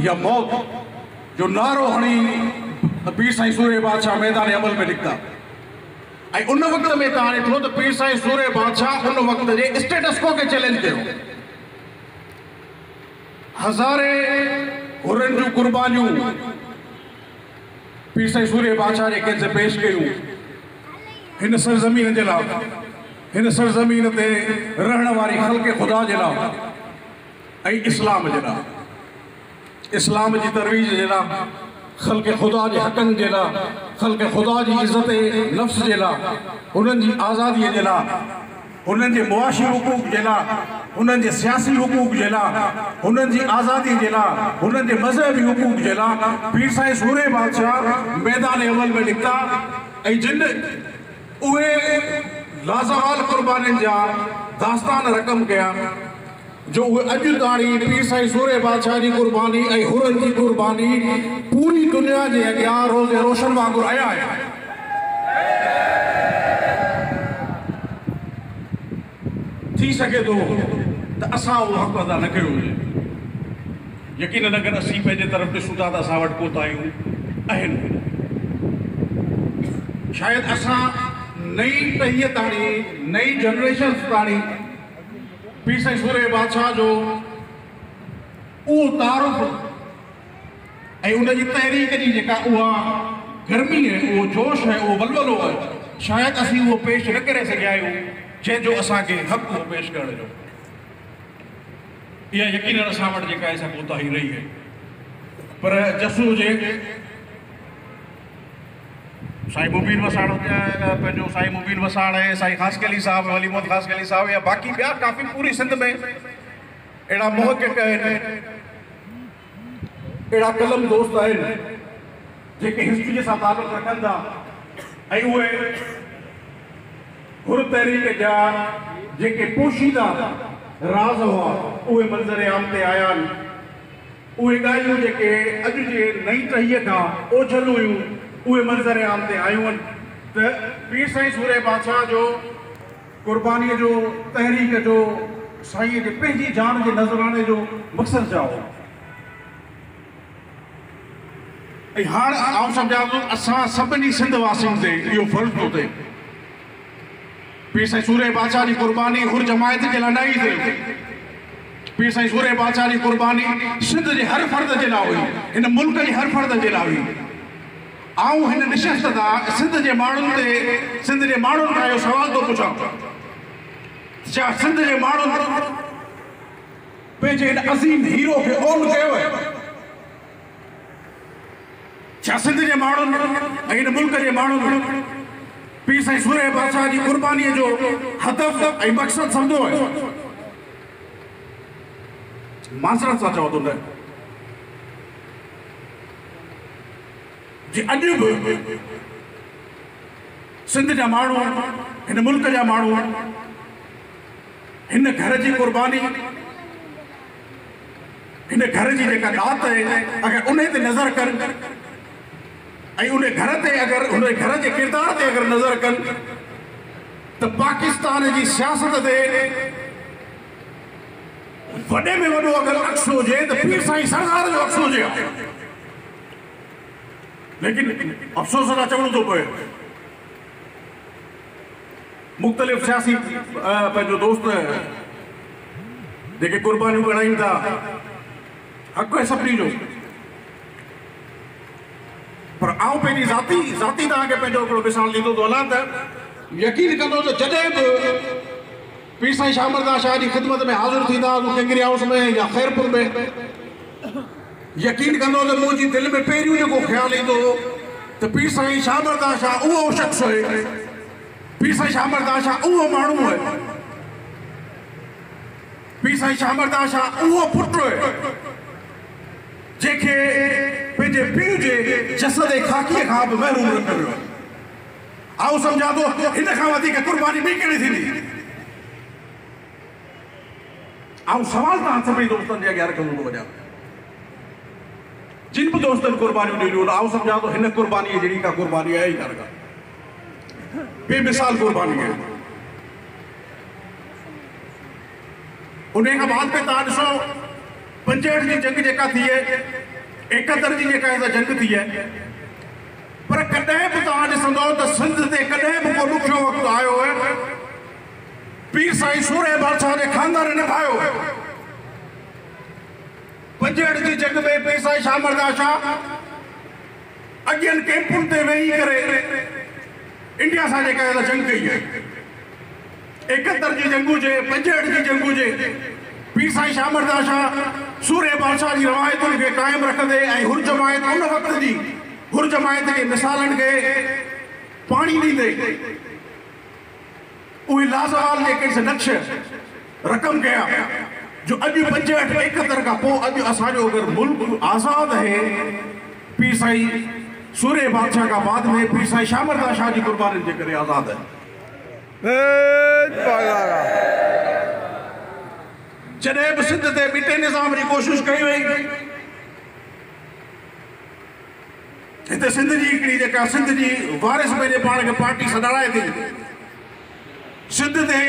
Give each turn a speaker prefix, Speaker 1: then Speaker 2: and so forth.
Speaker 1: या मौत जो नारो हणी पीर साईं सूरे बादशाह मैदान अमल में निकता उन वक्त में तव्हां ॾिठो त पीर साईं सूरे बादशाह उन वक्त जे स्टेटस को के चैलेंज कयो। हज़ारे हुरनि जूं कुर्बानियूं पीर साईं सूरे बादशाह जे कंहिंसे पेश कयूं हिन सरज़मीन जे लाइ, हिन सरज़मीन ते रहण वारी ख़ल्क़ ख़ुदा जे लाइ ऐं इस्लाम जे लाइ, इस्लाम जी तरवीज जे लाइ, ख़ल्क़ ख़ुदा जे हक़नि जे लाइ, ख़ल्क़ ख़ुदा जी इज़्ज़त नफ़्स जे लाइ, हुननि जी आज़ादीअ जे लाइ, हुननि जे मुआशी हुकूक जे लाइ, हुननि जे सियासी हुकूक जे लाइ, हुननि जी आज़ादी जे लाइ, हुननि जे मज़हबी हुकूक जे लाइ पीर साईं सूरे बादशाह मैदान अमल में निकिता ऐं जिन उहे लाज़वाल कुर्बानियुनि जा दास्तान रक़म कया जो उहे अॼु ताईं पीर साईं सूरे बादशाह जी कुर्बानी ऐं हुरनि जी कुर्बानी पूरी दुनिया जे अॻियां रोज़े रोशन वांगुरु आया आहिनि। थी सघे थो त असां उहो हक़ अदा न कयो हुजे, यकीनन अगरि असीं पंहिंजे तरफ़ ॾिसूं था त असां वटि कोताहियूं आहिनि। शायदि असां नई टहीअ ताणी, नई जनरेशन ताणी पीर साईं सूरे बादशाह जो उहो तारुफ़ ऐं उनजी तहरीक जी जेका उहा गर्मी है, उहो जोश है, उहो वलवलो है, शायदि असीं उहो पेश न करे सघिया आहियूं जंहिंजो असांखे हक़ उहो पेश करण जो। इहा यकीनन असां वटि जेका आहे सा कोताही रही है, पर जसू हुजे साईं मुबीन वसाण पंहिंजो साईं मुबीन वसाण है, साईं ख़ासि अली साहब, वली मोहम्मद ख़ासि अली साहब या बाक़ी ॿिया काफ़ी पूरी सिंध में अहिड़ा मुहक़िक़ आहिनि, अहिड़ा कलम दोस्त आहिनि जेके हिस्ट्रीअ सां तालुक़ रखनि था ऐं उहे हुर तहरीक जा जेके पोशीदा राज़ हुआ उहे मंज़र आम ते आया आहिनि। उहे ॻाल्हियूं जेके अॼु जे नई टहीअ खां ओझल हुयूं उहे मंज़र आम ते आयूं आहिनि त पीर साईं सूरे बादशाह जो कुर्बानीअ जो तहरीक जो साईं जे पंहिंजी जान जे नज़राने जो मक़सदु छा हो। ऐं हाणे आउं सम्झां थो असां सभिनी सिंध वासियुनि ते इहो फ़र्ज़ु थो थिए, पीर साईं सूरे बादशाह जी कुर्बानी हुर जमायत जे लाइ न ई थिए, पीर साईं सूरे बादशाह जी कुर्बानी सिंध जे हर फ़र्द जे लाइ हुई, हिन मुल्क जे हर फ़र्द जे लाइ हुई। आऊं हिन निशस्त तां सिंध जे माण्हुनि ते, सिंध जे माण्हुनि खां इहो सवाल थो पुछां, छा सिंध जे माण्हुनि पंहिंजे हिन अज़ीम हीरो खे ओन कयो आहे? छा सिंध जे माण्हुनि ऐं हिन मुल्क जे माण्हुनि पीर साईं सूरे बादशाह जी कुर्बानीअ जो हदफ़ ऐं मक़सदु सम्झो आहे? मासरत सां चओ थो न, जे अॼु बि सिंध जा माण्हू, हिन मुल्क जा माण्हू हिन घर जी कुर्बानी, हिन घर जी जेका दात आहे अगरि उन ते नज़र कनि ऐं उन घर ते अगरि उन घर जे किरदार ते अगरि नज़र कनि त पाकिस्तान जी सियासत ते वॾे में वॾो अगरि अक्स हुजे त पीर साईं सरदार जो अक्स हुजे। लेकिन अफ़सोस सां चवणो थो पए मुख़्तलिफ़ सियासी पंहिंजो दोस्त जेके कुर्बानियूं ॻणाइनि था, हक़ आहे सभिनी जो, पर आउं पंहिंजी ज़ाती तव्हांखे पंहिंजो हिकिड़ो मिसाल ॾींदो थो हलां त यकीन कंदो त जॾहिं बि पीर साईं शामरदास शाह जी ख़िदमत में हाज़िर थींदा किंगरी हाउस में या ख़ैरपुर में, यकीन कंदो त मुंहिंजी दिलि में पहिरियों जेको ख़्यालु ईंदो त पीर साईं शामरदास शाह उहो शख़्स आहे, पीर साईं शामरदास शाह उहो माण्हू आहे, पीर साईं शामरदास शाह उहो पुटु आहे जंहिंखे पंहिंजे पीउ जे जसद ख़ाकीअ खां बि महरूम रखियो वियो। आउं सम्झां थो हिन खां वधीक कुर्बानी ॿी कहिड़ी थींदी। आउं सवाल तव्हां सभिनी दोस्तनि जे अॻियां रखंदो थो वञां, जिन बि दोस्तनि कुर्बानियूं ॾिनियूं, आउं सम्झां थो हिन कुर्बानीअ जहिड़ी का कुर्बानी आहे ई कान का, बेमिसाल कुर्बानी आहे। उन खां बाद में तव्हां ॾिसो 65 जी जंग जेका थी है 71 जी जेका जंग थी है पर कॾहिं बि तव्हां ॾिसंदो त सिंध ते कॾहिं बि को ॾुखियो वक़्तु आयो है पीर साईं सूरे बादशाह जे खानदान न ठाहियो 65 जी जंग में पीर साईं शामरदास शाह अॻियनि कैंपुनि ते वेही करे इंडिया सां जेका जंग कई है 71 जी जंग हुजे 65 जी जंग हुजे पीर साईं शामरदास शाह सूरे बादशाह जी रवायतुनि खे क़ाइमु रखंदे ऐं हुर जमायत उन वक़्त जी हुर जमायत के मिसालन के पानी ॾींदे उहे लाज़वाल जेके नक्श रक़म कया जो अॼु 65 71 खां पोइ अॼु असांजो अगरि मुल्क आज़ाद है पीर साईं सूरे बादशाह का बाद में पीर साईं शामरदास शाह जी कुर्बानी जे करे आज़ाद है जॾहिं बि सिंध ते ॿिटे निज़ाम जी कोशिश कई वई हिते सिंध जी हिकिड़ी जेका सिंध जी वारिस पंहिंजे पाण खे पार्टी सॾाराए थी सिंध ते